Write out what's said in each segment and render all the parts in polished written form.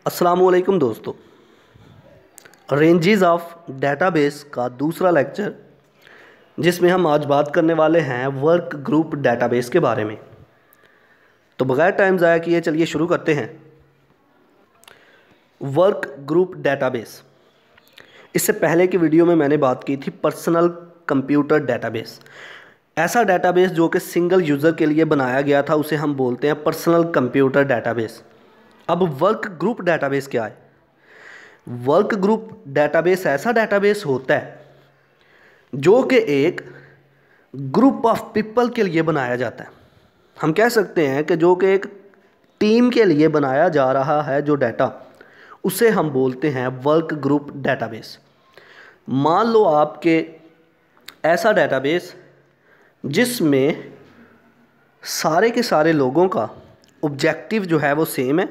अस्सलामुअलैकुम दोस्तों। Ranges of database का दूसरा लेक्चर जिसमें हम आज बात करने वाले हैं वर्क ग्रुप डेटाबेस के बारे में। तो बगैर टाइम ज़ाया किए चलिए शुरू करते हैं। वर्क ग्रुप डेटाबेस, इससे पहले की वीडियो में मैंने बात की थी पर्सनल कंप्यूटर डेटाबेस। ऐसा डेटाबेस जो कि सिंगल यूज़र के लिए बनाया गया था उसे हम बोलते हैं पर्सनल कंप्यूटर डेटाबेस। अब वर्क ग्रुप डेटाबेस क्या है? वर्क ग्रुप डेटाबेस ऐसा डेटाबेस होता है जो कि एक ग्रुप ऑफ पीपल के लिए बनाया जाता है। हम कह सकते हैं कि जो कि एक टीम के लिए बनाया जा रहा है जो डाटा, उसे हम बोलते हैं वर्क ग्रुप डेटाबेस। मान लो आपके ऐसा डेटाबेस जिसमें सारे के सारे लोगों का ऑब्जेक्टिव जो है वो सेम है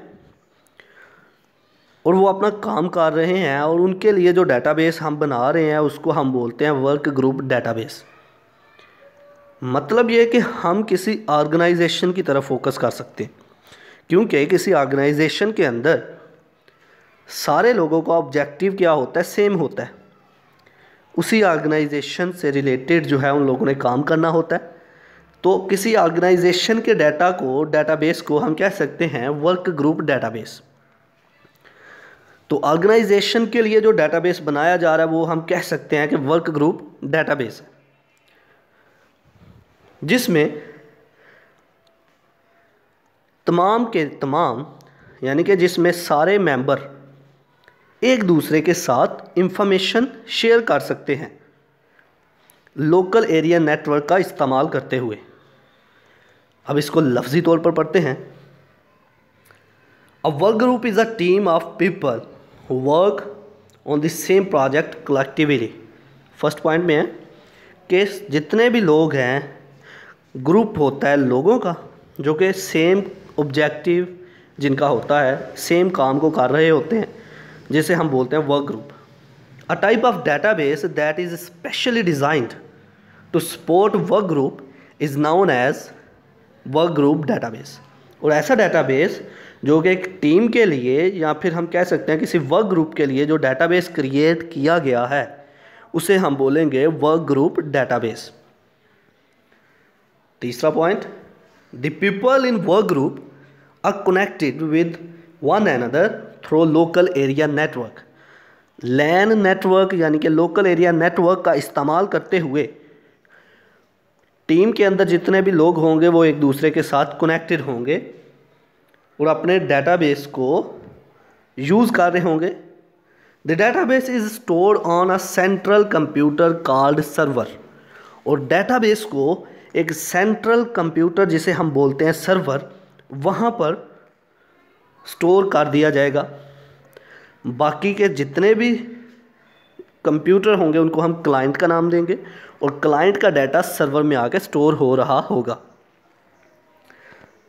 और वो अपना काम कर रहे हैं, और उनके लिए जो डेटाबेस हम बना रहे हैं उसको हम बोलते हैं वर्क ग्रुप डेटाबेस। मतलब ये कि हम किसी ऑर्गेनाइजेशन की तरफ फोकस कर सकते हैं, क्योंकि किसी ऑर्गेनाइजेशन के अंदर सारे लोगों का ऑब्जेक्टिव क्या होता है? सेम होता है। उसी ऑर्गेनाइजेशन से रिलेटेड जो है उन लोगों ने काम करना होता है। तो किसी ऑर्गेनाइजेशन के डेटाबेस को हम कह सकते हैं वर्क ग्रुप डेटाबेस। तो ऑर्गेनाइजेशन के लिए जो डेटाबेस बनाया जा रहा है वो हम कह सकते हैं कि वर्क ग्रुप डेटाबेस है, जिसमें तमाम के तमाम यानी कि जिसमें सारे मेंबर एक दूसरे के साथ इंफॉर्मेशन शेयर कर सकते हैं लोकल एरिया नेटवर्क का इस्तेमाल करते हुए। अब इसको लफ्ज़ी तौर पर पढ़ते हैं। A work group is a team of people who work on the same project collectively। First point में है कि जितने भी लोग हैं, ग्रुप होता है लोगों का जो कि सेम ऑब्जेक्टिव जिनका होता है, सेम काम को कर रहे होते हैं, जिसे हम बोलते हैं work group. A type of database that is specially designed to support work group is known as work group database. और ऐसा डेटाबेस जो कि एक टीम के लिए या फिर हम कह सकते हैं किसी वर्क ग्रुप के लिए जो डेटाबेस क्रिएट किया गया है उसे हम बोलेंगे वर्क ग्रुप डेटाबेस। तीसरा point, the people in work group are connected with one another through local area network. LAN network यानी कि लोकल एरिया नेटवर्क का इस्तेमाल करते हुए टीम के अंदर जितने भी लोग होंगे वो एक दूसरे के साथ कनेक्टेड होंगे और अपने डेटाबेस को यूज़ कर रहे होंगे। The database is stored on a central computer called server. और डेटाबेस को एक सेंट्रल कंप्यूटर जिसे हम बोलते हैं सर्वर, वहाँ पर स्टोर कर दिया जाएगा। बाकी के जितने भी कंप्यूटर होंगे उनको हम क्लाइंट का नाम देंगे और क्लाइंट का डाटा सर्वर में आकर स्टोर हो रहा होगा।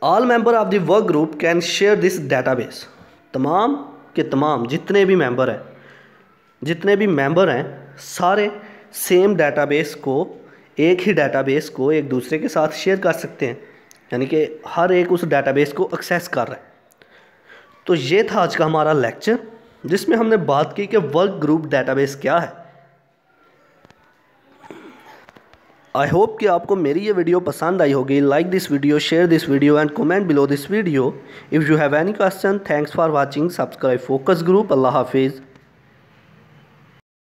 All member of the work group can share this database. तमाम के तमाम जितने भी मेंबर हैं सारे सेम डेटाबेस को, एक ही डेटाबेस को एक दूसरे के साथ शेयर कर सकते हैं, यानी कि हर एक उस डेटाबेस को एक्सेस कर रहा है। तो ये था आज का हमारा लेक्चर जिसमें हमने बात की कि वर्क ग्रुप डेटाबेस क्या है। आई होप कि आपको मेरी ये वीडियो पसंद आई होगी। Like this video, share this video and comment below this video. If you have any question, thanks for watching. Subscribe focus group. अल्लाह हाफिज़।